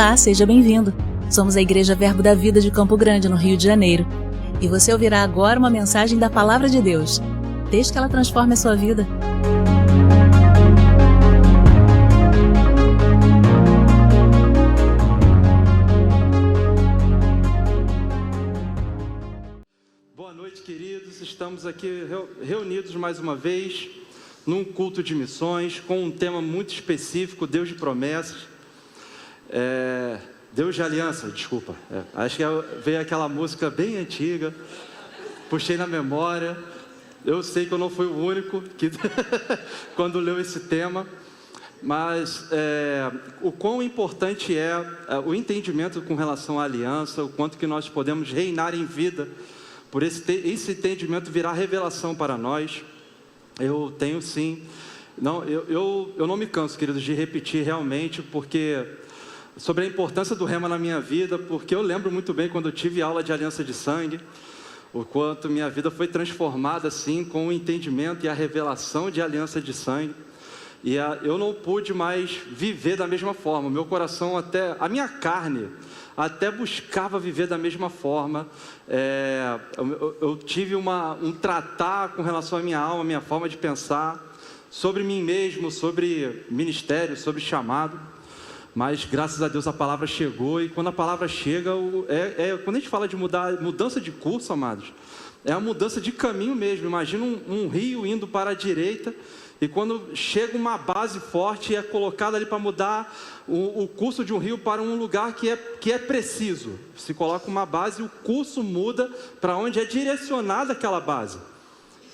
Olá, seja bem-vindo. Somos a Igreja Verbo da Vida de Campo Grande, no Rio de Janeiro. E você ouvirá agora uma mensagem da Palavra de Deus. Desde que ela transforme a sua vida. Boa noite, queridos. Estamos aqui reunidos mais uma vez num culto de missões com um tema muito específico, Deus de promessas. Deus de aliança, desculpa. Acho que veio aquela música bem antiga, puxei na memória. Eu sei que eu não fui o único que quando leu esse tema, mas o quão importante é o entendimento com relação à aliança, o quanto que nós podemos reinar em vida, por esse entendimento virar revelação para nós. Eu tenho sim, eu não me canso, queridos, de repetir realmente, porque sobre a importância do rema na minha vida, porque eu lembro muito bem quando eu tive aula de aliança de sangue, o quanto minha vida foi transformada assim com o entendimento e a revelação de aliança de sangue. E eu não pude mais viver da mesma forma. Meu coração, até a minha carne, até buscava viver da mesma forma. Eu tive um tratar com relação à minha alma, à minha forma de pensar, sobre mim mesmo, sobre ministério, sobre chamado. Mas graças a Deus a palavra chegou, e quando a palavra chega, quando a gente fala de mudança de curso, amados, é a mudança de caminho mesmo. Imagina um rio indo para a direita, e quando chega uma base forte, é colocada ali para mudar o curso de um rio para um lugar que é preciso. Se coloca uma base, o curso muda para onde é direcionada aquela base.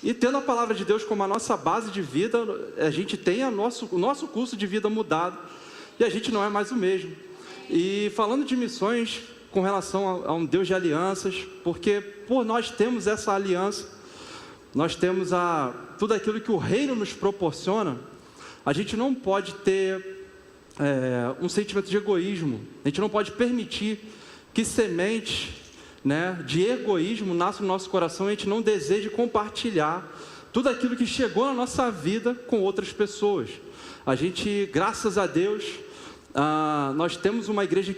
E tendo a palavra de Deus como a nossa base de vida, a gente tem o nosso curso de vida mudado, e a gente não é mais o mesmo. E falando de missões com relação a um Deus de alianças, porque por nós temos essa aliança, nós temos tudo aquilo que o reino nos proporciona, a gente não pode ter um sentimento de egoísmo, a gente não pode permitir que sementes de egoísmo nasçam no nosso coração, e a gente não deseje compartilhar tudo aquilo que chegou na nossa vida com outras pessoas. A gente, graças a Deus, nós temos uma igreja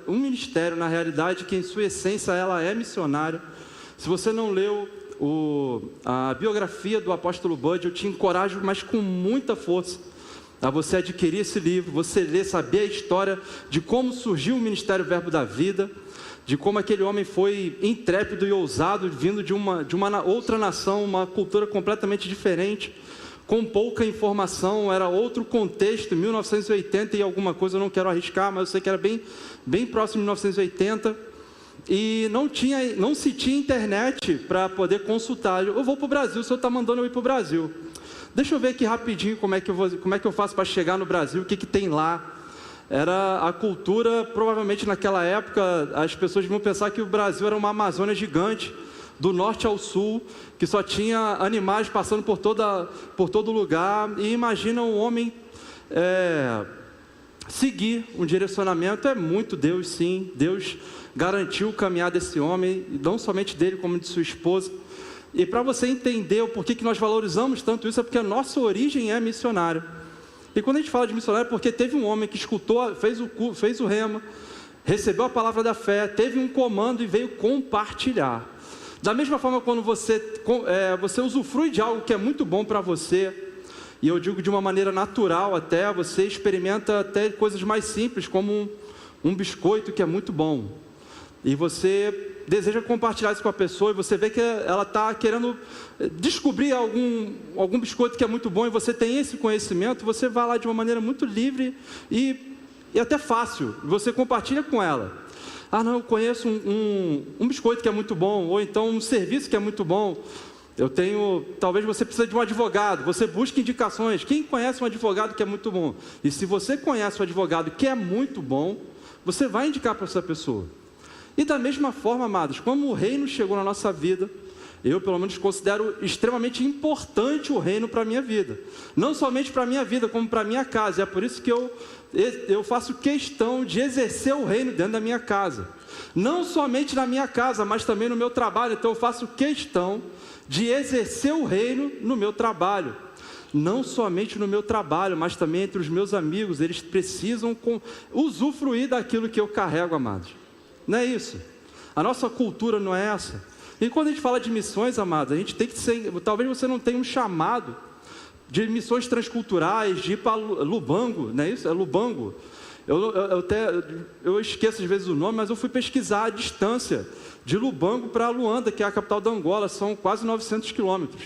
um ministério, na realidade, que em sua essência ela é missionária. Se você não leu a biografia do apóstolo Bud, eu te encorajo, mas com muita força, a você adquirir esse livro, você ler, saber a história de como surgiu o Ministério Verbo da Vida, de como aquele homem foi intrépido e ousado, vindo de uma outra nação, uma cultura completamente diferente, com pouca informação, era outro contexto, 1980 e alguma coisa, eu não quero arriscar, mas eu sei que era bem próximo de 1980, e não se tinha internet para poder consultar. Eu vou para o Brasil, o senhor está mandando eu ir para o Brasil. Deixa eu ver aqui rapidinho como é que eu faço para chegar no Brasil, o que tem lá. Era a cultura, provavelmente naquela época, as pessoas vão pensar que o Brasil era uma Amazônia gigante, do norte ao sul, que só tinha animais passando por todo lugar. E imagina um homem seguir um direcionamento. É muito Deus, sim. Deus garantiu o caminhar desse homem, não somente dele, como de sua esposa. E para você entender o porquê que nós valorizamos tanto isso, é porque a nossa origem é missionária. E quando a gente fala de missionário, é porque teve um homem que escutou, fez o rema, recebeu a palavra da fé, teve um comando e veio compartilhar. Da mesma forma, quando você usufrui de algo que é muito bom para você, e eu digo de uma maneira natural até, você experimenta até coisas mais simples, como um biscoito que é muito bom, e você deseja compartilhar isso com a pessoa, e você vê que ela está querendo descobrir algum biscoito que é muito bom, e você tem esse conhecimento, você vai lá de uma maneira muito livre e até fácil, você compartilha com ela. Não, eu conheço um biscoito que é muito bom, ou então um serviço que é muito bom. Talvez você precise de um advogado, você busca indicações. Quem conhece um advogado que é muito bom? E se você conhece um advogado que é muito bom, você vai indicar para essa pessoa. E da mesma forma, amados, como o reino chegou na nossa vida, eu pelo menos considero extremamente importante o reino para a minha vida. Não somente para a minha vida, como para a minha casa. É por isso que eu faço questão de exercer o reino dentro da minha casa. Não somente na minha casa, mas também no meu trabalho. Então eu faço questão de exercer o reino no meu trabalho. não somente no meu trabalho, mas também entre os meus amigos. Eles precisam usufruir daquilo que eu carrego, amados. Não é isso? A nossa cultura não é essa. E quando a gente fala de missões, amados, a gente tem que ser, talvez você não tenha um chamado de missões transculturais, de ir para Lubango, não é isso? É Lubango. Eu esqueço às vezes o nome, mas eu fui pesquisar a distância de Lubango para Luanda, que é a capital da Angola, são quase 900 quilômetros.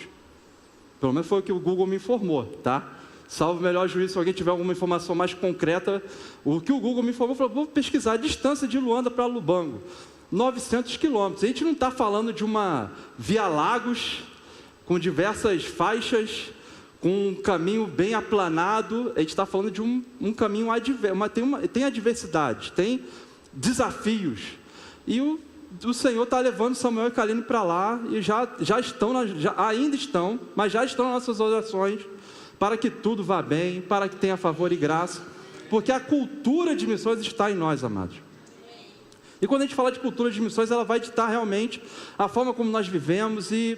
Pelo menos foi o que o Google me informou, tá? Salvo o melhor juízo, se alguém tiver alguma informação mais concreta, o que o Google me informou, falou, vou pesquisar a distância de Luanda para Lubango. 900 quilômetros. A gente não está falando de uma Via Lagos, com diversas faixas, com um caminho bem aplanado. A gente está falando de um caminho tem adversidade, tem desafios. E o Senhor está levando Samuel e Kaline para lá, e ainda estão, mas já estão nas nossas orações, para que tudo vá bem, para que tenha favor e graça, porque a cultura de missões está em nós, amados. E quando a gente fala de cultura de missões, ela vai ditar realmente a forma como nós vivemos. E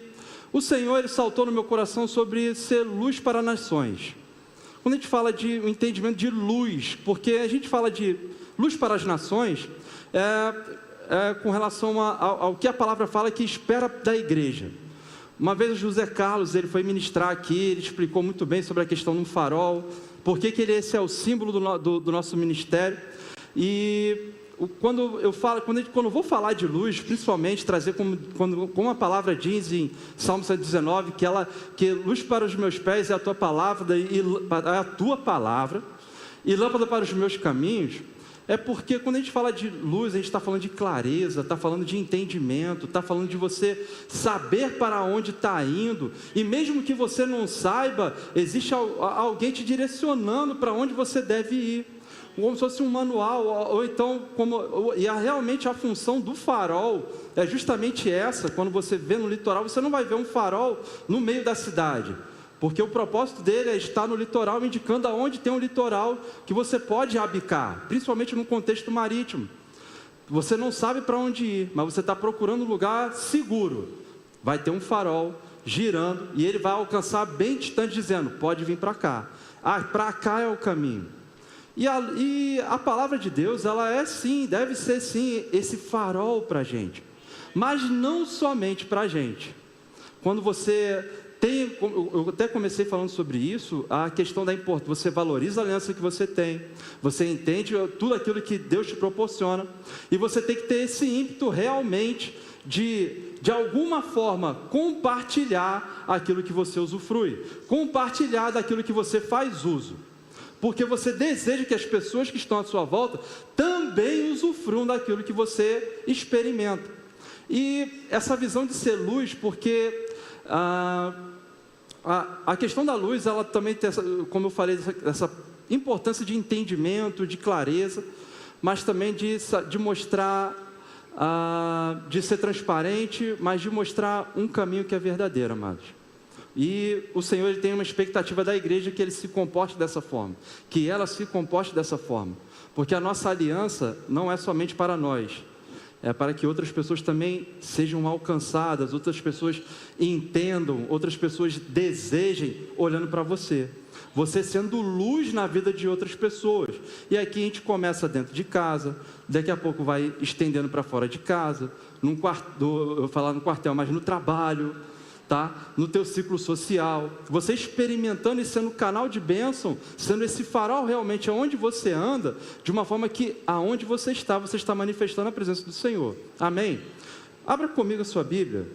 o Senhor, Ele saltou no meu coração sobre ser luz para nações. Quando a gente fala de um entendimento de luz, porque a gente fala de luz para as nações, com relação ao que a palavra fala que espera da igreja. Uma vez o José Carlos, ele foi ministrar aqui, ele explicou muito bem sobre a questão do farol, porque esse é o símbolo do nosso ministério. E quando eu vou falar de luz, principalmente trazer como a palavra diz em Salmo 119, que luz para os meus pés é a tua palavra, e lâmpada para os meus caminhos, é porque quando a gente fala de luz, a gente está falando de clareza, está falando de entendimento, está falando de você saber para onde está indo, e mesmo que você não saiba, existe alguém te direcionando para onde você deve ir. Como se fosse um manual, ou então, realmente a função do farol é justamente essa. Quando você vê no litoral, você não vai ver um farol no meio da cidade, porque o propósito dele é estar no litoral, indicando aonde tem um litoral que você pode habitar, principalmente no contexto marítimo. Você não sabe para onde ir, mas você está procurando um lugar seguro. Vai ter um farol girando, e ele vai alcançar bem distante, dizendo, pode vir para cá. Para cá é o caminho. E a palavra de Deus, ela é sim, deve ser sim, esse farol para a gente, mas não somente para a gente. Quando você tem, eu até comecei falando sobre isso, a questão da importância, você valoriza a aliança que você tem, você entende tudo aquilo que Deus te proporciona, e você tem que ter esse ímpeto realmente de alguma forma, compartilhar aquilo que você usufrui, compartilhar daquilo que você faz uso. Porque você deseja que as pessoas que estão à sua volta também usufruam daquilo que você experimenta. E essa visão de ser luz, porque a questão da luz, ela também tem, como eu falei, essa importância de entendimento, de clareza, mas também de mostrar, de ser transparente, mas de mostrar um caminho que é verdadeiro, amados. E o Senhor, Ele tem uma expectativa da igreja que Ele se comporte dessa forma, que ela se comporte dessa forma, porque a nossa aliança não é somente para nós, é para que outras pessoas também sejam alcançadas, outras pessoas entendam, outras pessoas desejem, olhando para você sendo luz na vida de outras pessoas. E aqui a gente começa dentro de casa, daqui a pouco vai estendendo para fora de casa, eu vou falar no quartel, mas no trabalho, tá? No teu ciclo social, você experimentando e sendo canal de bênção, sendo esse farol realmente aonde você anda, de uma forma que aonde você está manifestando a presença do Senhor. Amém? Abra comigo a sua Bíblia,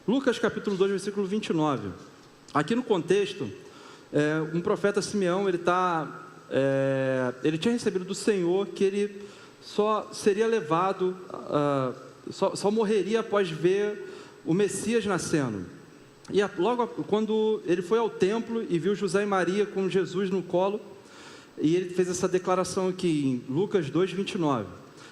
Lucas capítulo 2, versículo 29. Aqui no contexto, um profeta Simeão, ele tinha recebido do Senhor que ele só seria levado, só morreria após ver o Messias nascendo. E logo quando ele foi ao templo e viu José e Maria com Jesus no colo, e ele fez essa declaração aqui em Lucas 2, 29.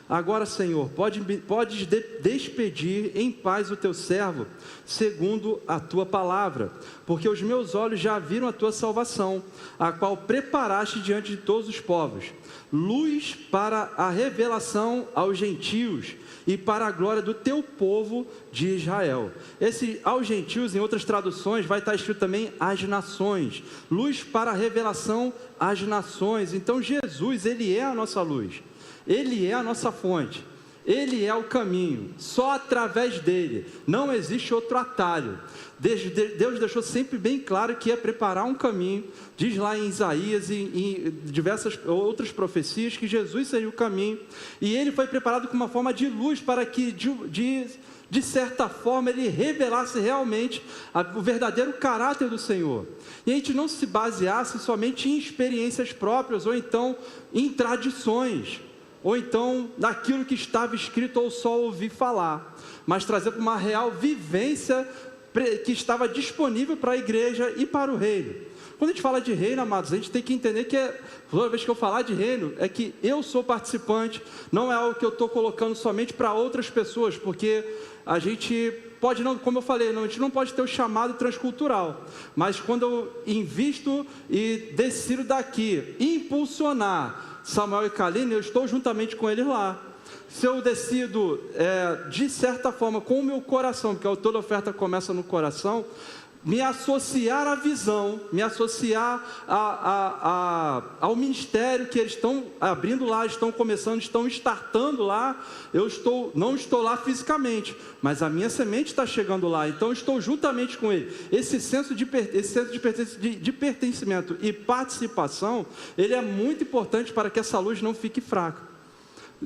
Agora, Senhor, podes despedir em paz o teu servo, segundo a tua palavra, porque os meus olhos já viram a tua salvação, a qual preparaste diante de todos os povos, luz para a revelação aos gentios e para a glória do teu povo de Israel. Esse aos gentios, em outras traduções, vai estar escrito também as nações, luz para a revelação às nações. Então Jesus, Ele é a nossa luz, Ele é a nossa fonte, Ele é o caminho, só através dEle, não existe outro atalho. Deus deixou sempre bem claro que ia preparar um caminho, diz lá em Isaías e em diversas outras profecias que Jesus seria o caminho, e Ele foi preparado com uma forma de luz para que de certa forma Ele revelasse realmente o verdadeiro caráter do Senhor, e a gente não se baseasse somente em experiências próprias, ou então em tradições, ou então naquilo que estava escrito ou só ouvir falar, mas trazer uma real vivência que estava disponível para a igreja e para o reino. Quando a gente fala de reino, amados, a gente tem que entender que toda vez que eu falar de reino, é que eu sou participante, não é algo que eu estou colocando somente para outras pessoas, porque a gente pode não, como eu falei, a gente não pode ter o chamado transcultural, mas quando eu invisto e decido daqui impulsionar Samuel e Kaline, eu estou juntamente com eles lá. Se eu decido, de certa forma, com o meu coração, porque toda oferta começa no coração, me associar à visão, me associar ao ministério que eles estão abrindo lá, estão começando, estão startando lá, não estou lá fisicamente, mas a minha semente está chegando lá, então eu estou juntamente com ele. Esse senso de pertencimento e participação, ele é muito importante para que essa luz não fique fraca.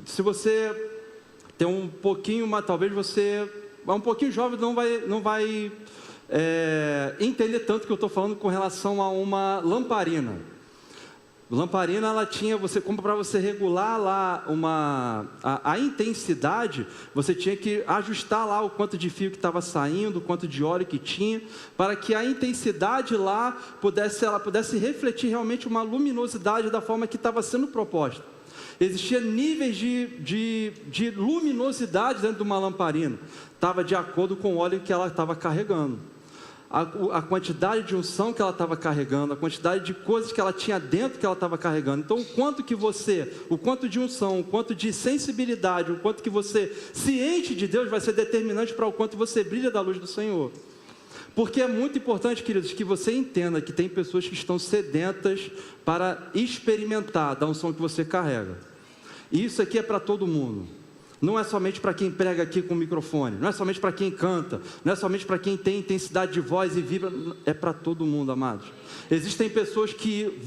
Se você tem um pouquinho, talvez você é um pouquinho jovem, não vai entender tanto que eu estou falando com relação a uma lamparina. Lamparina, ela tinha, como para você regular lá a intensidade, você tinha que ajustar lá o quanto de fio que estava saindo, o quanto de óleo que tinha, para que a intensidade lá pudesse refletir realmente uma luminosidade da forma que estava sendo proposta. Existia níveis de luminosidade dentro de uma lamparina, estava de acordo com o óleo que ela estava carregando, a quantidade de unção que ela estava carregando, a quantidade de coisas que ela tinha dentro que ela estava carregando. Então o quanto de unção, o quanto de sensibilidade, o quanto que você se enche de Deus vai ser determinante para o quanto você brilha da luz do Senhor. Porque é muito importante, queridos, que você entenda que tem pessoas que estão sedentas para experimentar da unção que você carrega. E isso aqui é para todo mundo. Não é somente para quem prega aqui com o microfone, não é somente para quem canta, não é somente para quem tem intensidade de voz e vibra, é para todo mundo, amados. Existem pessoas que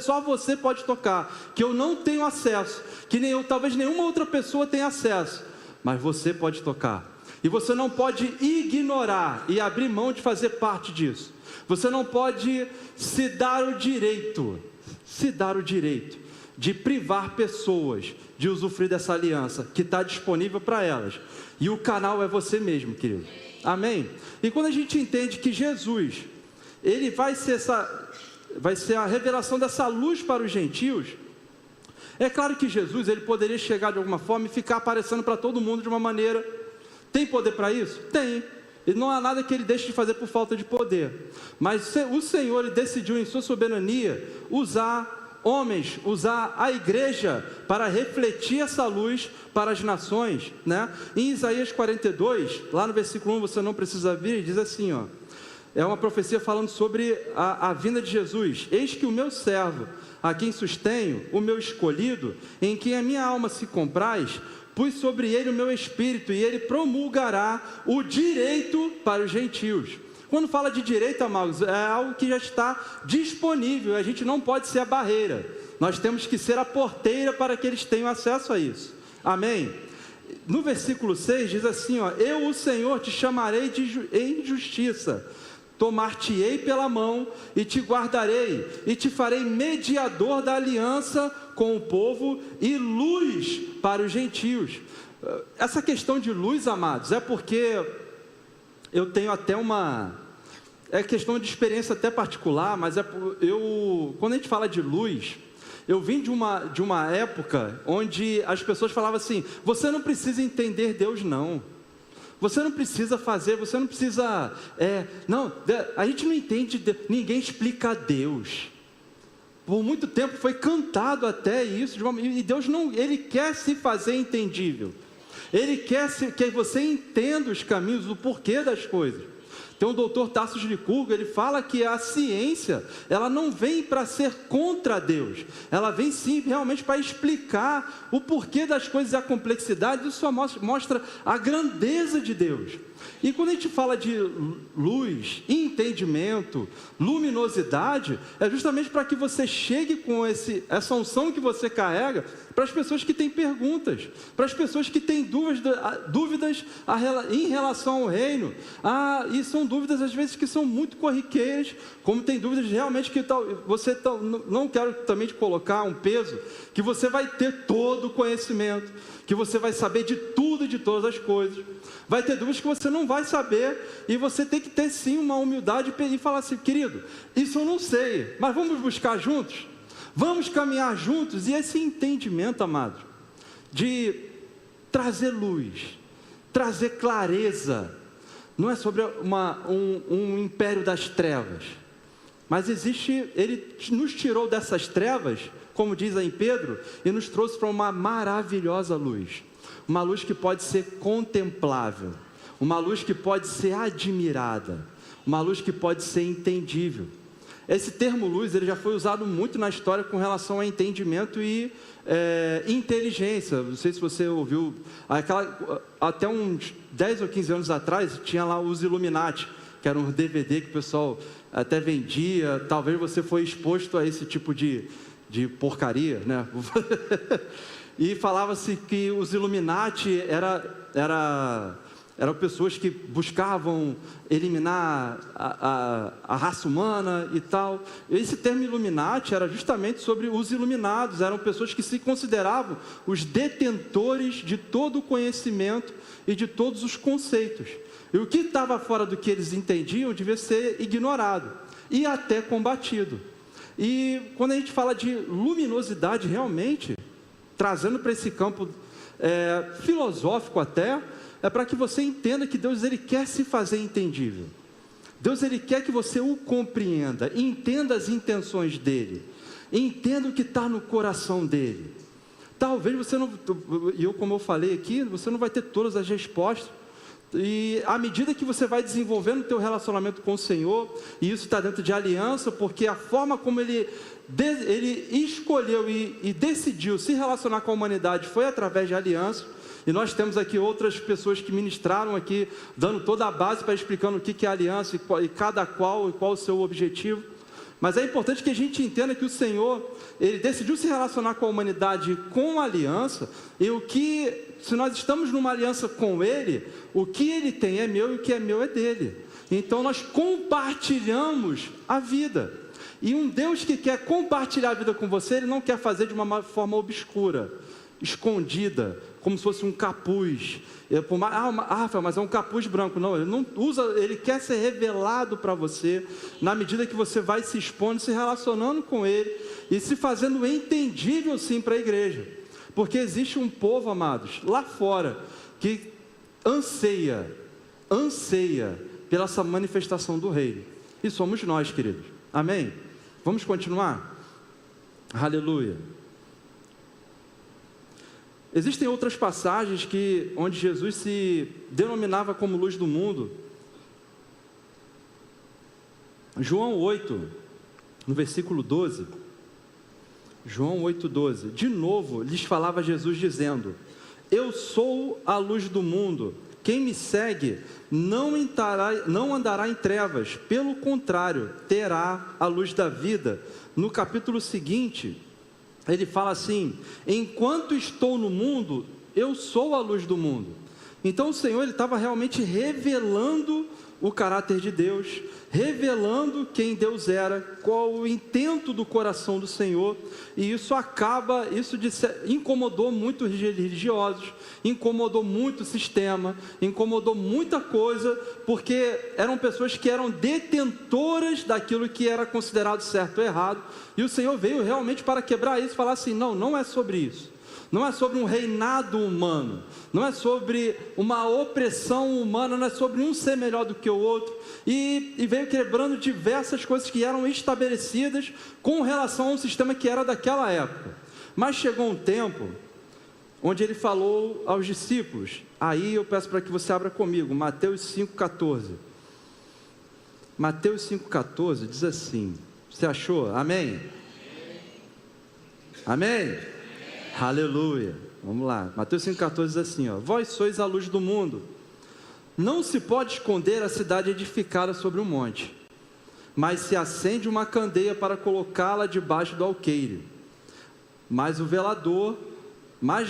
só você pode tocar, que eu não tenho acesso, que talvez nenhuma outra pessoa tenha acesso, mas você pode tocar. E você não pode ignorar e abrir mão de fazer parte disso. Você não pode se dar o direito de privar pessoas de usufruir dessa aliança que está disponível para elas. E o canal é você mesmo, querido. Amém? E quando a gente entende que Jesus, Ele vai ser a revelação dessa luz para os gentios, é claro que Jesus, Ele poderia chegar de alguma forma e ficar aparecendo para todo mundo de uma maneira. Tem poder para isso? Tem. E não há nada que Ele deixe de fazer por falta de poder. Mas o Senhor, Ele decidiu em sua soberania usar homens, usar a igreja para refletir essa luz para as nações, né? Em Isaías 42, lá no versículo 1, você não precisa vir, diz assim, ó, é uma profecia falando sobre a vinda de Jesus. Eis que o meu servo, a quem sustenho, o meu escolhido, em quem a minha alma se compraz, pus sobre ele o meu espírito, e ele promulgará o direito para os gentios. Quando fala de direito, amados, é algo que já está disponível, a gente não pode ser a barreira, nós temos que ser a porteira para que eles tenham acesso a isso. Amém? No versículo 6 diz assim, ó, eu, o Senhor, te chamarei em justiça, tomar-te-ei pela mão e te guardarei, e te farei mediador da aliança com o povo e luz para os gentios. Essa questão de luz, amados, é porque eu tenho até questão de experiência até particular, mas quando a gente fala de luz, Eu vim de uma época onde as pessoas falavam assim: você não precisa entender Deus, não. Você não precisa fazer, você não precisa... não, a gente não entende, ninguém explica Deus. Por muito tempo foi cantado até isso, e Deus não, Ele quer se fazer entendível. Ele quer que você entenda os caminhos, o porquê das coisas. Tem o doutor Tarso de Licurgo, ele fala que a ciência, ela não vem para ser contra Deus, ela vem sim realmente para explicar o porquê das coisas e a complexidade. Isso só mostra a grandeza de Deus. E quando a gente fala de luz, entendimento, luminosidade, é justamente para que você chegue com essa unção que você carrega para as pessoas que têm perguntas, para as pessoas que têm dúvidas em relação ao reino. E são dúvidas às vezes que são muito corriqueiras, como tem dúvidas realmente que você não quero também te colocar um peso, que você vai ter todo o conhecimento, que você vai saber de tudo e de todas as coisas. Vai ter dúvidas que você não vai saber, e você tem que ter sim uma humildade e falar assim: querido, isso eu não sei, mas vamos buscar juntos, vamos caminhar juntos. E esse entendimento, amados, de trazer luz, trazer clareza, não é sobre um império das trevas, mas Ele nos tirou dessas trevas, como diz aí em Pedro, e nos trouxe para uma maravilhosa luz. Uma luz que pode ser contemplável, uma luz que pode ser admirada, uma luz que pode ser entendível. Esse termo luz, ele já foi usado muito na história com relação a entendimento e inteligência. Não sei se você ouviu, até uns 10 ou 15 anos atrás, tinha lá os Illuminati, que era um DVD que o pessoal até vendia. Talvez você foi exposto a esse tipo de porcaria, né? E falava-se que os Illuminati eram pessoas que buscavam eliminar a raça humana e tal. Esse termo Illuminati era justamente sobre os iluminados, eram pessoas que se consideravam os detentores de todo o conhecimento e de todos os conceitos. E o que estava fora do que eles entendiam devia ser ignorado e até combatido. E quando a gente fala de luminosidade realmente, trazendo para esse campo filosófico até, é para que você entenda que Deus, Ele quer se fazer entendível. Deus, Ele quer que você o compreenda, entenda as intenções dEle, entenda o que está no coração dEle. Talvez você não, como eu falei aqui, você não vai ter todas as respostas, e à medida que você vai desenvolvendo o teu relacionamento com o Senhor, e isso está dentro de aliança, porque a forma como Ele escolheu e decidiu se relacionar com a humanidade foi através de aliança. E nós temos aqui outras pessoas que ministraram aqui, dando toda a base para explicando o que é aliança e qual o seu objetivo. Mas é importante que a gente entenda que o Senhor, Ele decidiu se relacionar com a humanidade com aliança, e se nós estamos numa aliança com Ele, o que Ele tem é meu e o que é meu é dele. Então nós compartilhamos a vida. E um Deus que quer compartilhar a vida com você, Ele não quer fazer de uma forma obscura, escondida, como se fosse um capuz. Rafael, mas é um capuz branco. Não, Ele não usa, Ele quer ser revelado para você, na medida que você vai se expondo, se relacionando com Ele, e se fazendo entendível sim para a igreja. Porque existe um povo, amados, lá fora, que anseia pela essa manifestação do reino. E somos nós, queridos. Amém? Vamos continuar? Aleluia. Existem outras passagens onde Jesus se denominava como luz do mundo. João 8, no versículo 12. João 8,12. De novo lhes falava Jesus dizendo: eu sou a luz do mundo. Quem me segue não andará em trevas, pelo contrário, terá a luz da vida. No capítulo seguinte, ele fala assim: enquanto estou no mundo, eu sou a luz do mundo. Então o Senhor, Ele estava realmente revelando o caráter de Deus, revelando quem Deus era, qual o intento do coração do Senhor, e isso incomodou muito os religiosos, incomodou muito o sistema, incomodou muita coisa, porque eram pessoas que eram detentoras daquilo que era considerado certo ou errado, e o Senhor veio realmente para quebrar isso, falar assim, não é sobre isso. Não é sobre um reinado humano, não é sobre uma opressão humana, não é sobre um ser melhor do que o outro, e veio quebrando diversas coisas que eram estabelecidas com relação a um sistema que era daquela época. Mas chegou um tempo onde ele falou aos discípulos, aí eu peço para que você abra comigo, Mateus 5,14. Mateus 5,14 diz assim, você achou? Amém? Amém? Aleluia, vamos lá, Mateus 5,14 diz assim, vós sois a luz do mundo, não se pode esconder a cidade edificada sobre um monte, mas se acende uma candeia para colocá-la debaixo do alqueire, mas o velador, mas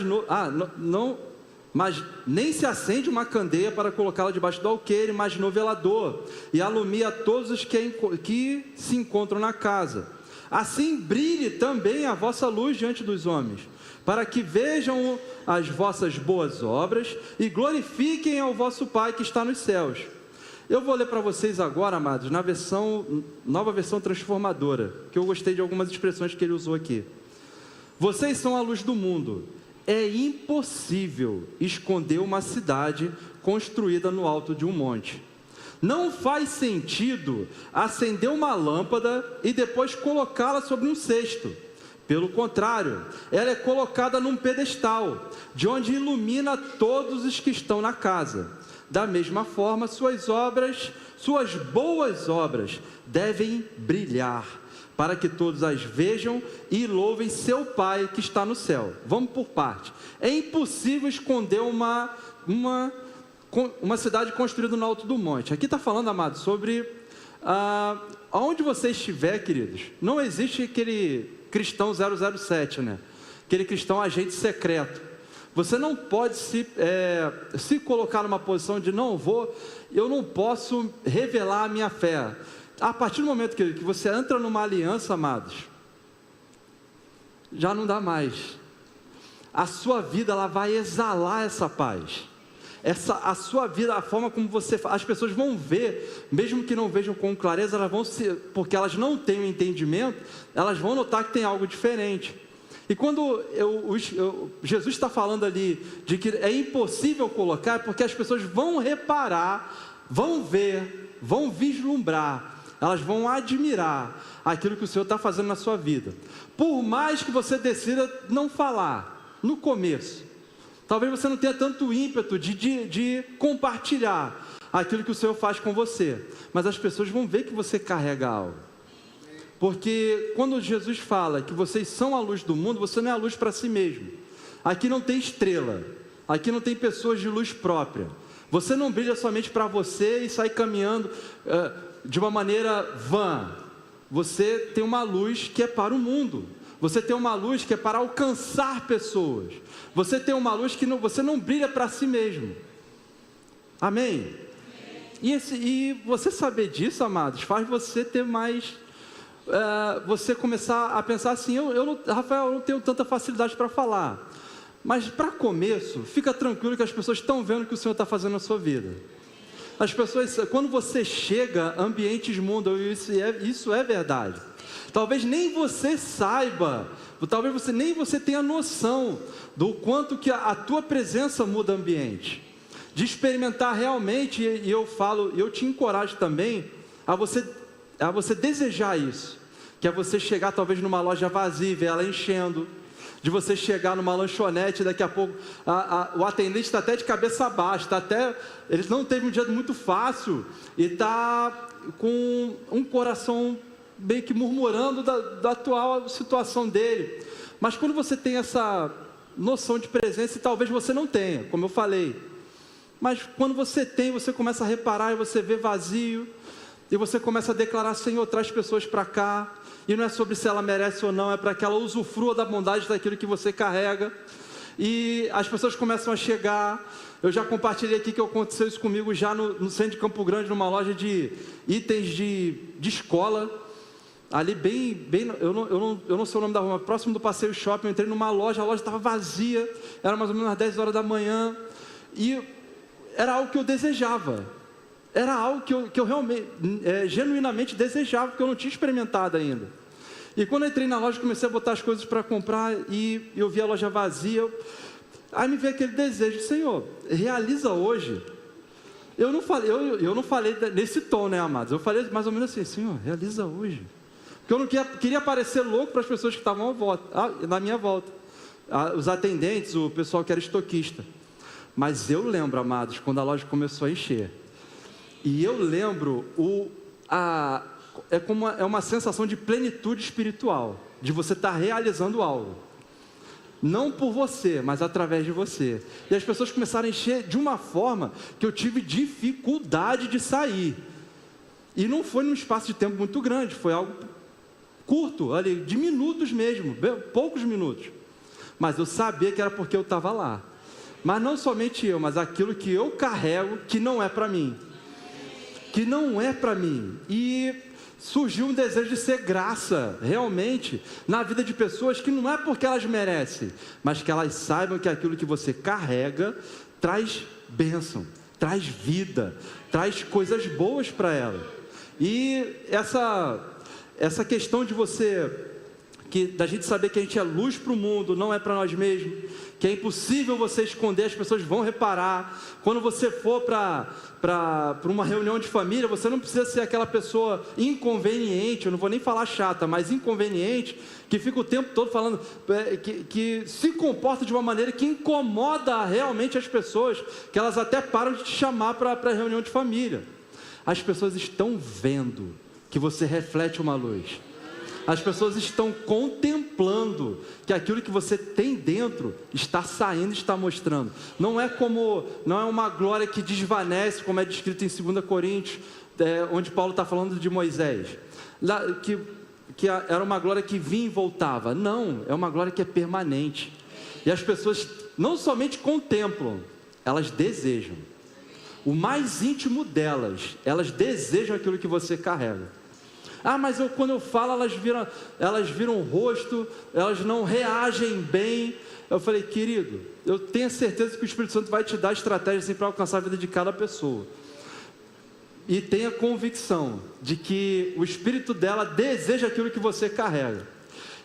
nem se acende uma candeia para colocá-la debaixo do alqueire, mas no velador, e alumia todos os que se encontram na casa, assim brilhe também a vossa luz diante dos homens, para que vejam as vossas boas obras e glorifiquem ao vosso Pai que está nos céus. Eu vou ler para vocês agora, amados, na nova versão transformadora, que eu gostei de algumas expressões que ele usou aqui. Vocês são a luz do mundo. É impossível esconder uma cidade construída no alto de um monte. Não faz sentido acender uma lâmpada e depois colocá-la sobre um cesto. Pelo contrário, ela é colocada num pedestal, de onde ilumina todos os que estão na casa. Da mesma forma, suas boas obras, devem brilhar, para que todos as vejam e louvem seu Pai que está no céu. Vamos por parte. É impossível esconder uma cidade construída no alto do monte. Aqui está falando, amados, sobre aonde você estiver, queridos. Não existe aquele cristão 007, né? Aquele cristão agente secreto. Você não pode se colocar numa posição de eu não posso revelar a minha fé. A partir do momento que você entra numa aliança, amados, já não dá mais. A sua vida, ela vai exalar essa paz. A sua vida, a forma como você faz, as pessoas vão ver, mesmo que não vejam com clareza, porque elas não têm o entendimento, elas vão notar que tem algo diferente. E quando Jesus está falando ali de que é impossível colocar, porque as pessoas vão reparar, vão ver, vão vislumbrar, elas vão admirar aquilo que o Senhor está fazendo na sua vida. Por mais que você decida não falar no começo, talvez você não tenha tanto ímpeto de compartilhar aquilo que o Senhor faz com você, mas as pessoas vão ver que você carrega algo. Porque quando Jesus fala que vocês são a luz do mundo, você não é a luz para si mesmo. Aqui não tem estrela, aqui não tem pessoas de luz própria. Você não brilha somente para você e sai caminhando de uma maneira vã. Você tem uma luz que é para o mundo. Você tem uma luz que é para alcançar pessoas. Você tem uma luz que você não brilha para si mesmo. Amém? E você saber disso, amados, faz você ter mais... você começar a pensar assim, Rafael, eu não tenho tanta facilidade para falar. Mas para começo, fica tranquilo que as pessoas estão vendo o que o Senhor está fazendo na sua vida. As pessoas, quando você chega, ambientes mudam, isso é verdade. Talvez nem você saiba, talvez nem você tenha noção do quanto que a tua presença muda o ambiente. De experimentar realmente, e eu te encorajo também a você desejar isso. Que é você chegar talvez numa loja vazia e ver ela enchendo. De você chegar numa lanchonete, daqui a pouco o atendente está até de cabeça baixa, ele não teve um dia muito fácil e está com um coração meio que murmurando da atual situação dele. Mas quando você tem essa noção de presença, e talvez você não tenha, como eu falei, mas quando você tem, você começa a reparar e você vê vazio, e você começa a declarar, Senhor, traz pessoas para cá, e não é sobre se ela merece ou não, é para que ela usufrua da bondade daquilo que você carrega. e as pessoas começam a chegar. Eu já compartilhei aqui que aconteceu isso comigo já no centro de Campo Grande, numa loja de itens de escola, ali bem eu não sei o nome da rua, próximo do Passeio Shopping. Eu entrei numa loja, a loja estava vazia, era mais ou menos às 10 horas da manhã, e era algo que eu desejava, era algo que eu realmente, genuinamente desejava, porque eu não tinha experimentado ainda. E quando eu entrei na loja, comecei a botar as coisas para comprar, e eu vi a loja vazia, aí me veio aquele desejo: Senhor, realiza hoje. Eu não falei nesse tom, né, amados? Eu falei mais ou menos assim: Senhor, realiza hoje. Porque eu não queria parecer louco para as pessoas que estavam na minha volta, os atendentes, o pessoal que era estoquista. Mas eu lembro, amados, quando a loja começou a encher, e eu lembro é uma sensação de plenitude espiritual, de você estar realizando algo, não por você, mas através de você. E as pessoas começaram a encher de uma forma que eu tive dificuldade de sair, e não foi num espaço de tempo muito grande, foi algo curto, ali, de minutos mesmo, poucos minutos, mas eu sabia que era porque eu estava lá. Mas não somente eu, mas aquilo que eu carrego, que não é para mim, e surgiu um desejo de ser graça, realmente, na vida de pessoas, que não é porque elas merecem, mas que elas saibam que aquilo que você carrega traz bênção, traz vida, traz coisas boas para ela. E essa questão de da gente saber que a gente é luz para o mundo, não é para nós mesmos, que é impossível você esconder, as pessoas vão reparar. Quando você for para uma reunião de família, você não precisa ser aquela pessoa inconveniente, eu não vou nem falar chata, mas inconveniente, que fica o tempo todo falando, que se comporta de uma maneira que incomoda realmente as pessoas, que elas até param de te chamar para a reunião de família. As pessoas estão vendo que você reflete uma luz. As pessoas estão contemplando que aquilo que você tem dentro está saindo, está mostrando. Não é uma glória que desvanece, como é descrito em 2 Coríntios, onde Paulo está falando de Moisés, que era uma glória que vinha e voltava. Não, é uma glória que é permanente. E as pessoas não somente contemplam, elas desejam. O mais íntimo delas, elas desejam aquilo que você carrega. Mas quando eu falo, elas viram o rosto, elas não reagem bem. Eu falei: querido, eu tenho certeza que o Espírito Santo vai te dar estratégias assim, para alcançar a vida de cada pessoa. E tenha convicção de que o Espírito dela deseja aquilo que você carrega.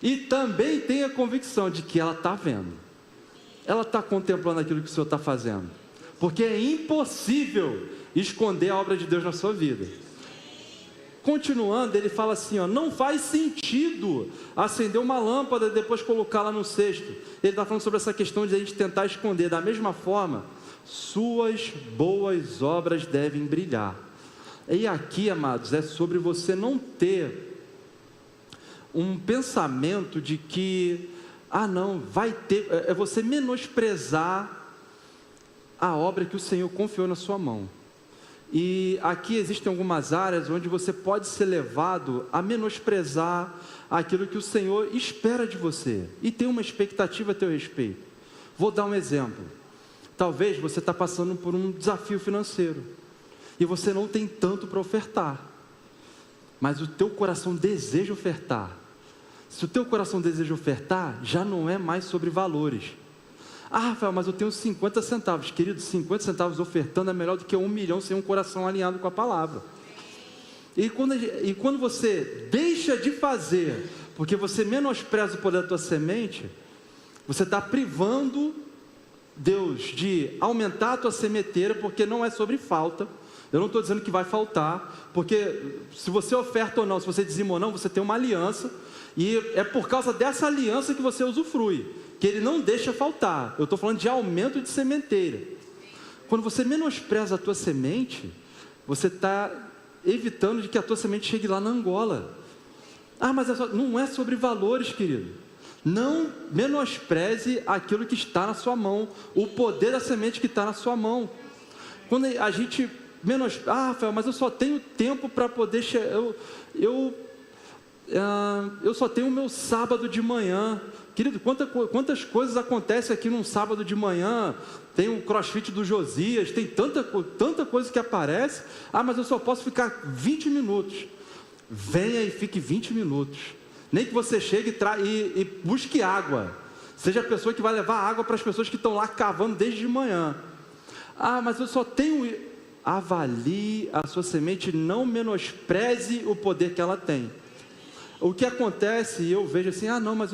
E também tenha convicção de que ela está vendo. Ela está contemplando aquilo que o Senhor está fazendo. Porque é impossível esconder a obra de Deus na sua vida. Continuando, ele fala assim, não faz sentido acender uma lâmpada e depois colocá-la no cesto. Ele está falando sobre essa questão de a gente tentar esconder. Da mesma forma, suas boas obras devem brilhar. E aqui, amados, é sobre você não ter um pensamento de que, é você menosprezar a obra que o Senhor confiou na sua mão. E aqui existem algumas áreas onde você pode ser levado a menosprezar aquilo que o Senhor espera de você e tem uma expectativa a teu respeito. Vou dar um exemplo. Talvez você está passando por um desafio financeiro e você não tem tanto para ofertar, mas o teu coração deseja ofertar. Se o teu coração deseja ofertar, já não é mais sobre valores. Rafael, mas eu tenho 50 centavos. Querido, 50 centavos ofertando é melhor do que 1 milhão sem um coração alinhado com a palavra. E quando você deixa de fazer, porque você menospreza o poder da tua semente, você está privando Deus de aumentar a tua sementeira, porque não é sobre falta. Eu não estou dizendo que vai faltar, porque se você oferta ou não, se você dizima ou não, você tem uma aliança, e é por causa dessa aliança que você usufrui, que ele não deixa faltar. Eu estou falando de aumento de sementeira. Quando você menospreza a tua semente, você está evitando de que a tua semente chegue lá na Angola. Mas não é sobre valores, querido. Não menospreze aquilo que está na sua mão, o poder da semente que está na sua mão. Quando a gente Rafael, mas eu só tenho tempo para poder eu só tenho o meu sábado de manhã, Querido, quantas coisas acontecem aqui num sábado de manhã? Tem o crossfit do Josias, tem tanta coisa que aparece. Mas eu só posso ficar 20 minutos. Venha e fique 20 minutos. Nem que você chegue e busque água. Seja a pessoa que vai levar água para as pessoas que estão lá cavando desde de manhã. Mas eu só tenho... Avalie a sua semente, não menospreze o poder que ela tem. O que acontece, eu vejo assim, não, mas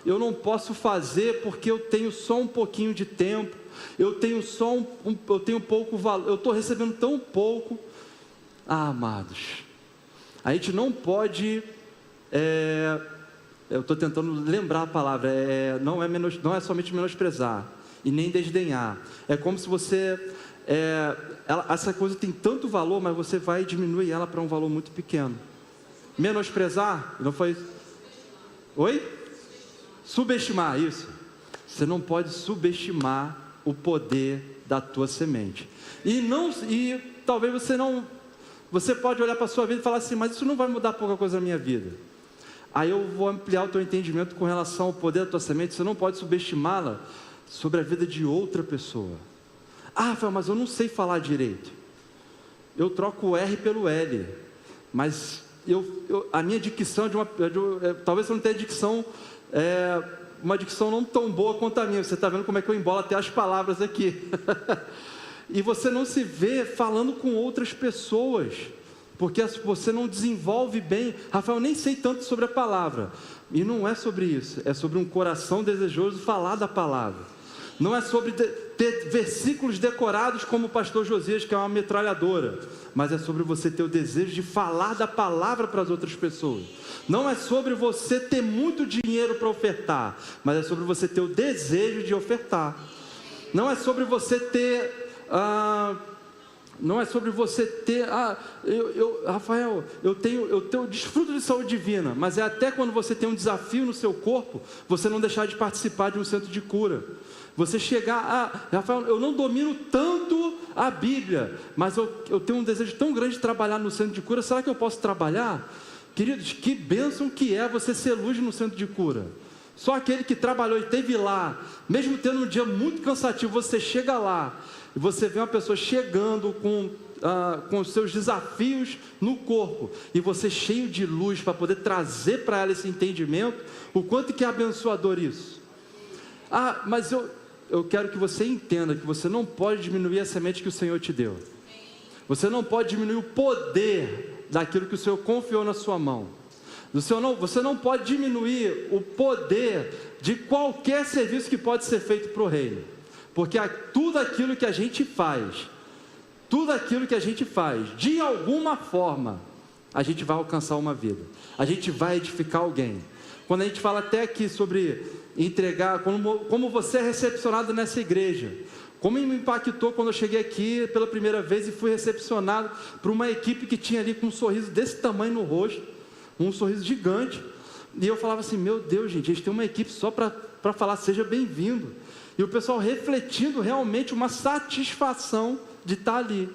eu não posso fazer porque eu tenho só um pouquinho de tempo, eu tenho pouco valor, eu estou recebendo tão pouco. Amados, a gente não pode, eu estou tentando lembrar a palavra, não é somente menosprezar e nem desdenhar. É como se você, essa coisa tem tanto valor, mas você vai diminuir ela para um valor muito pequeno. Menosprezar, não foi isso? Oi? Subestimar, isso. Você não pode subestimar o poder da tua semente. E talvez você pode olhar para a sua vida e falar assim, mas isso não vai mudar pouca coisa na minha vida. Aí eu vou ampliar o teu entendimento com relação ao poder da tua semente. Você não pode subestimá-la sobre a vida de outra pessoa. Rafael, mas eu não sei falar direito. Eu troco o R pelo L, mas a minha dicção talvez você não tenha dicção, uma dicção não tão boa quanto a minha. Você está vendo como é que eu embolo até as palavras aqui. E você não se vê falando com outras pessoas, porque você não desenvolve bem. Rafael, eu nem sei tanto sobre a palavra. E não é sobre isso, é sobre um coração desejoso de falar da palavra. Não é sobre ter versículos decorados como o pastor Josias, que é uma metralhadora, mas é sobre você ter o desejo de falar da palavra para as outras pessoas. Não é sobre você ter muito dinheiro para ofertar, mas é sobre você ter o desejo de ofertar. Não é sobre você ter... não é sobre você ter... Rafael, eu desfruto de saúde divina, mas é até quando você tem um desafio no seu corpo, você não deixar de participar de um centro de cura. Você chegar Rafael, eu não domino tanto a Bíblia, mas eu tenho um desejo tão grande de trabalhar no centro de cura, será que eu posso trabalhar? Queridos, que bênção que é você ser luz no centro de cura. Só aquele que trabalhou e esteve lá, mesmo tendo um dia muito cansativo, você chega lá, e você vê uma pessoa chegando com os seus desafios no corpo, e você cheio de luz para poder trazer para ela esse entendimento, o quanto que é abençoador isso. Mas eu quero que você entenda que você não pode diminuir a semente que o Senhor te deu. Você não pode diminuir o poder daquilo que o Senhor confiou na sua mão. Você não pode diminuir o poder de qualquer serviço que pode ser feito para o reino. Porque tudo aquilo que a gente faz, de alguma forma, a gente vai alcançar uma vida. A gente vai edificar alguém. Quando a gente fala até aqui sobre entregar, como você é recepcionado nessa igreja, como me impactou quando eu cheguei aqui pela primeira vez e fui recepcionado por uma equipe que tinha ali com um sorriso desse tamanho no rosto, um sorriso gigante, e eu falava assim, meu Deus gente, eles têm uma equipe só para falar, seja bem-vindo, e o pessoal refletindo realmente uma satisfação de estar ali,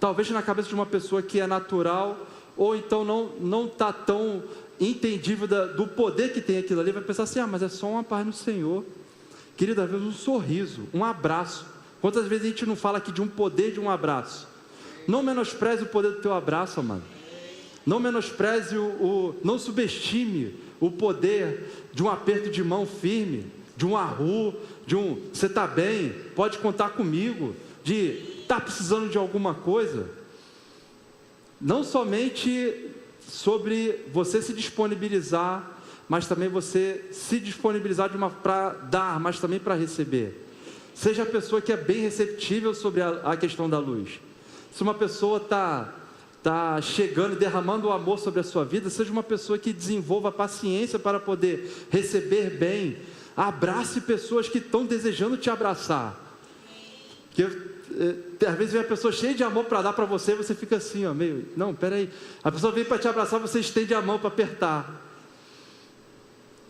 talvez na cabeça de uma pessoa que é natural, ou então não está tão entendível do poder que tem aquilo ali, vai pensar assim, mas é só uma paz no Senhor. Querido, às vezes um sorriso, um abraço. Quantas vezes a gente não fala aqui de um poder de um abraço? Não menospreze o poder do teu abraço, amado. Não menospreze não subestime o poder de um aperto de mão firme, de um arru, você está bem, pode contar comigo, de estar precisando de alguma coisa. Não somente sobre você se disponibilizar, mas também você se disponibilizar para dar, mas também para receber. Seja a pessoa que é bem receptível sobre a questão da luz. Se uma pessoa está chegando e derramando o amor sobre a sua vida, seja uma pessoa que desenvolva paciência para poder receber bem. Abrace pessoas que estão desejando te abraçar. Às vezes vem a pessoa cheia de amor para dar para você, e você fica assim, não, peraí, a pessoa vem para te abraçar, você estende a mão para apertar.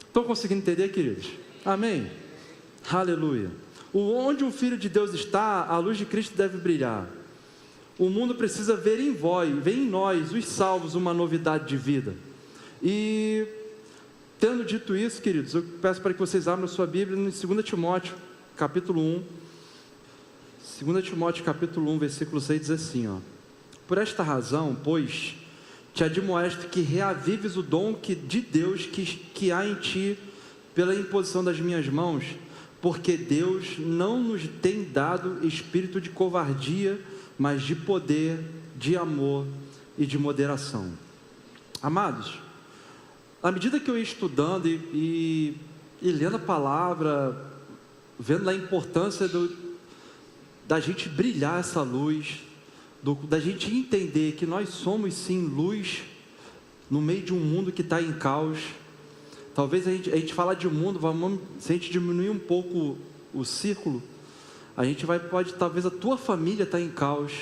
Estão conseguindo entender, queridos? Amém? Aleluia. Onde um filho de Deus está, a luz de Cristo deve brilhar. O mundo precisa ver em nós, os salvos, uma novidade de vida. E Tendo dito isso, queridos, eu peço para que vocês abram sua Bíblia em 2 Timóteo, capítulo 1. 2 Timóteo, capítulo 1, versículo 6 diz assim, ó: por esta razão, pois, te admoesto que reavives o dom de Deus que há em ti pela imposição das minhas mãos, porque Deus não nos tem dado espírito de covardia, mas de poder, de amor e de moderação. Amados, à medida que eu ia estudando e lendo a palavra, vendo a importância da gente brilhar essa luz, da gente entender que nós somos sim luz no meio de um mundo que está em caos. Talvez a gente fala de mundo, se a gente diminuir um pouco o círculo, a gente talvez a tua família está em caos,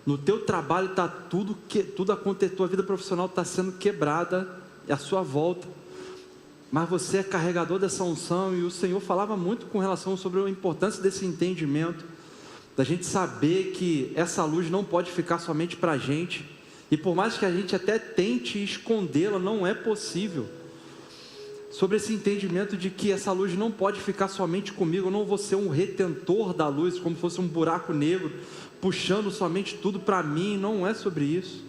no teu trabalho está tudo acontecendo, tua vida profissional está sendo quebrada à sua volta, mas você é carregador dessa unção, e o Senhor falava muito com relação sobre a importância desse entendimento, da gente saber que essa luz não pode ficar somente para a gente, e por mais que a gente até tente escondê-la, não é possível. Sobre esse entendimento de que essa luz não pode ficar somente comigo, eu não vou ser um retentor da luz, como fosse um buraco negro, puxando somente tudo para mim, não é sobre isso.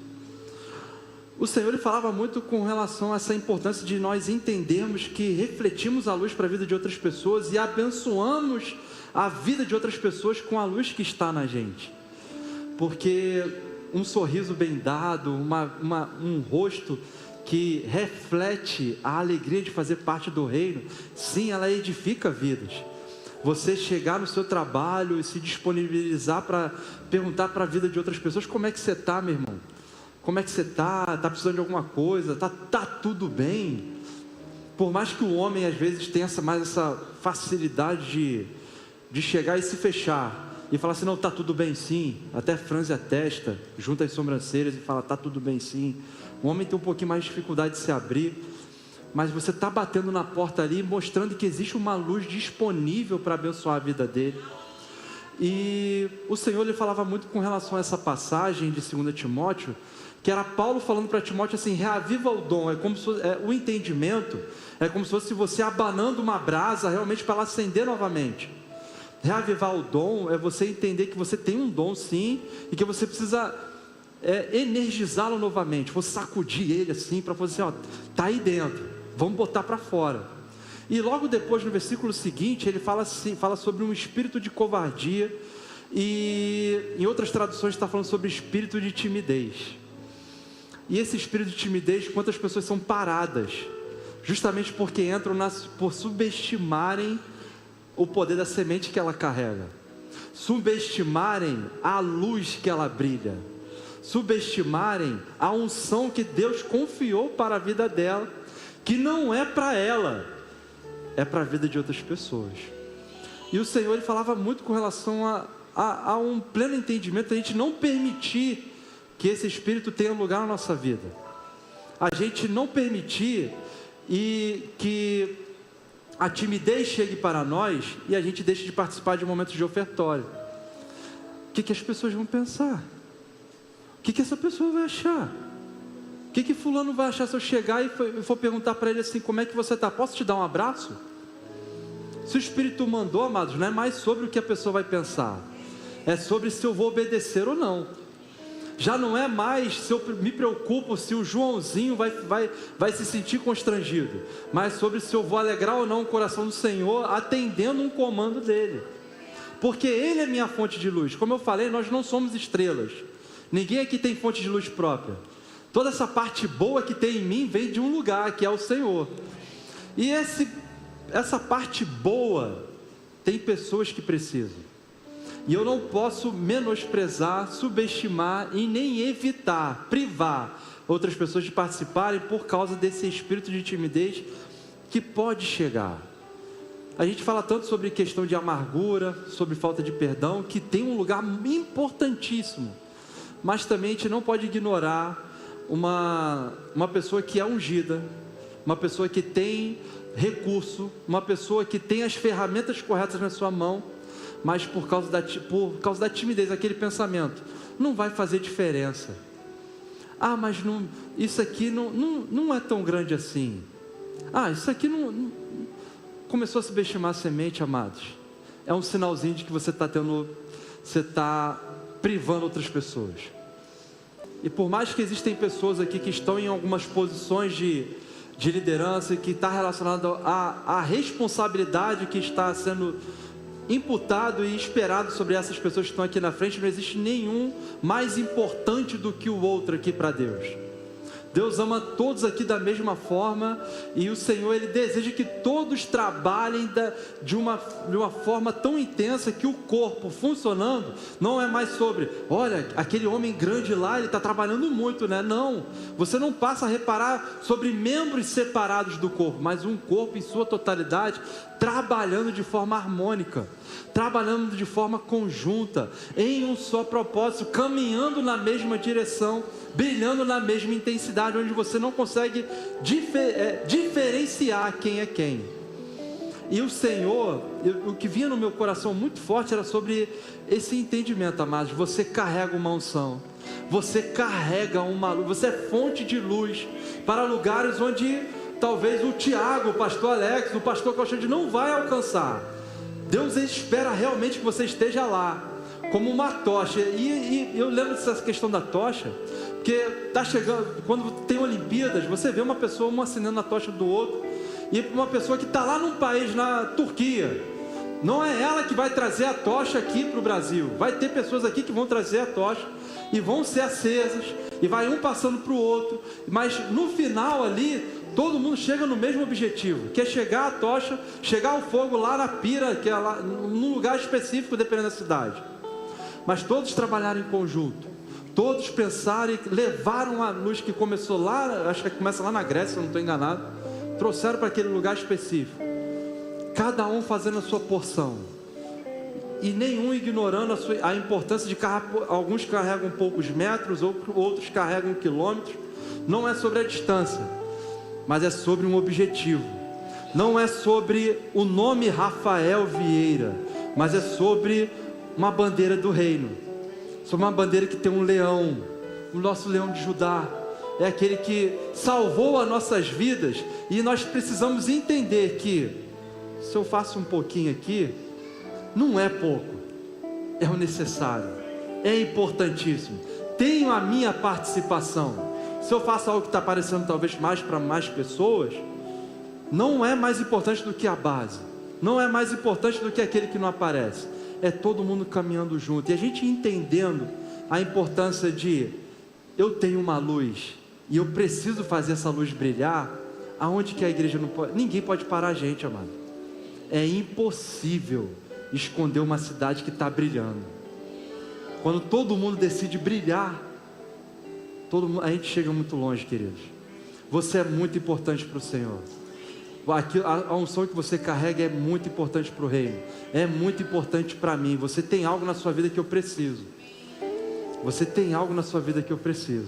O Senhor ele falava muito com relação a essa importância de nós entendermos que refletimos a luz para a vida de outras pessoas e abençoamos a vida de outras pessoas com a luz que está na gente, porque um sorriso bem dado, um rosto que reflete a alegria de fazer parte do reino, sim, ela edifica vidas. Você chegar no seu trabalho e se disponibilizar para perguntar para a vida de outras pessoas: como é que você está, meu irmão? Como é que você está? Está precisando de alguma coisa? Tá tudo bem? Por mais que o homem às vezes tenha mais essa facilidade de chegar e se fechar e falar assim: não, está tudo bem sim, até franze a testa, junta as sobrancelhas e fala: está tudo bem sim. O homem tem um pouquinho mais de dificuldade de se abrir, mas você está batendo na porta ali, mostrando que existe uma luz disponível para abençoar a vida dele. E o Senhor ele falava muito com relação a essa passagem de 2 Timóteo, que era Paulo falando para Timóteo assim: reaviva o dom. É como se o entendimento é como se fosse você abanando uma brasa realmente para ela acender novamente. Reavivar o dom é você entender que você tem um dom sim, e que você precisa energizá-lo novamente, você sacudir ele assim, para fazer assim: ó, tá aí dentro, vamos botar para fora. E logo depois, no versículo seguinte, ele fala sobre um espírito de covardia, e em outras traduções está falando sobre espírito de timidez. E esse espírito de timidez, quantas pessoas são paradas, justamente porque entram por subestimarem o poder da semente que ela carrega, subestimarem a luz que ela brilha, subestimarem a unção que Deus confiou para a vida dela, que não é para ela, é para a vida de outras pessoas. E o Senhor ele falava muito com relação a um pleno entendimento, a gente não permitir que esse espírito tenha lugar na nossa vida, a gente não permitir e que a timidez chegue para nós e a gente deixe de participar de momentos de ofertório. O que as pessoas vão pensar? O que essa pessoa vai achar? O que fulano vai achar se eu chegar e for perguntar para ele assim: como é que você está? Posso te dar um abraço? Se o Espírito mandou, amados, não é mais sobre o que a pessoa vai pensar, é sobre se eu vou obedecer ou não. Já não é mais se eu me preocupo se o Joãozinho vai se sentir constrangido, mas sobre se eu vou alegrar ou não o coração do Senhor, atendendo um comando dele, porque Ele é minha fonte de luz. Como eu falei, nós não somos estrelas, ninguém aqui tem fonte de luz própria. Toda essa parte boa que tem em mim vem de um lugar, que é o Senhor. E essa parte boa, tem pessoas que precisam. E eu não posso menosprezar, subestimar e nem evitar, privar outras pessoas de participarem por causa desse espírito de timidez que pode chegar. A gente fala tanto sobre questão de amargura, sobre falta de perdão, que tem um lugar importantíssimo. Mas também a gente não pode ignorar uma pessoa que é ungida, uma pessoa que tem recurso, uma pessoa que tem as ferramentas corretas na sua mão, mas por causa da timidez, aquele pensamento: não vai fazer diferença. Ah, mas não, isso aqui não é tão grande assim. Isso aqui não começou a subestimar a semente, amados. É um sinalzinho de que você está privando outras pessoas. E por mais que existem pessoas aqui que estão em algumas posições de liderança e que está relacionado à responsabilidade que está sendo imputado e esperado sobre essas pessoas que estão aqui na frente, não existe nenhum mais importante do que o outro aqui para Deus. Deus ama todos aqui da mesma forma, e o Senhor, Ele deseja que todos trabalhem de uma forma tão intensa que o corpo funcionando não é mais sobre, olha, aquele homem grande lá, ele está trabalhando muito, né? Não, você não passa a reparar sobre membros separados do corpo, mas um corpo em sua totalidade, trabalhando de forma harmônica, trabalhando de forma conjunta, em um só propósito, caminhando na mesma direção, brilhando na mesma intensidade, onde você não consegue diferenciar quem é quem. E o Senhor, o que vinha no meu coração muito forte era sobre esse entendimento, amados. Você carrega uma unção, você carrega uma luz, você é fonte de luz para lugares onde talvez o Tiago, o pastor Alex, o pastor Constante não vai alcançar. Deus espera realmente que você esteja lá, como uma tocha. E eu lembro dessa questão da tocha, porque está chegando, quando tem Olimpíadas, você vê uma pessoa, um acendendo a tocha do outro, e uma pessoa que está lá num país, na Turquia, não é ela que vai trazer a tocha aqui para o Brasil. Vai ter pessoas aqui que vão trazer a tocha, e vão ser acesas, e vai um passando para o outro, mas no final ali, todo mundo chega no mesmo objetivo, que é chegar a tocha, chegar o fogo lá na pira, que é lá, num lugar específico, dependendo da cidade. Mas todos trabalharam em conjunto, todos pensaram e levaram a luz que começou lá, acho que começa lá na Grécia, se eu não estou enganado, trouxeram para aquele lugar específico, cada um fazendo a sua porção, e nenhum ignorando a importância de carregar. Alguns carregam poucos metros, outros carregam quilômetros. Não é sobre a distância, mas é sobre um objetivo. Não é sobre o nome Rafael Vieira, mas é sobre uma bandeira do reino, sobre uma bandeira que tem um leão, o nosso leão de Judá, é aquele que salvou as nossas vidas, e nós precisamos entender que, se eu faço um pouquinho aqui, não é pouco, é o necessário, é importantíssimo, tenho a minha participação. Se eu faço algo que está parecendo talvez mais para mais pessoas, não é mais importante do que a base, não é mais importante do que aquele que não aparece. É todo mundo caminhando junto, e a gente entendendo a importância de eu tenho uma luz e eu preciso fazer essa luz brilhar. Aonde que a igreja não pode, ninguém pode parar a gente, amado. É impossível esconder uma cidade que está brilhando. Quando todo mundo decide brilhar, a gente chega muito longe, queridos. Você é muito importante para o Senhor. A unção que você carrega é muito importante para o reino, é muito importante para mim. Você tem algo na sua vida que eu preciso. Você tem algo na sua vida que eu preciso.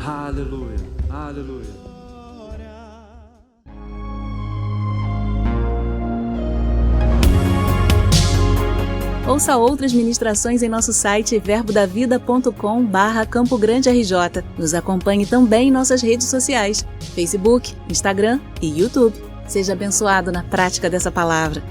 Aleluia, aleluia. Ouça outras ministrações em nosso site verbodavida.com/Campo Grande RJ. Nos acompanhe também em nossas redes sociais, Facebook, Instagram e YouTube. Seja abençoado na prática dessa palavra.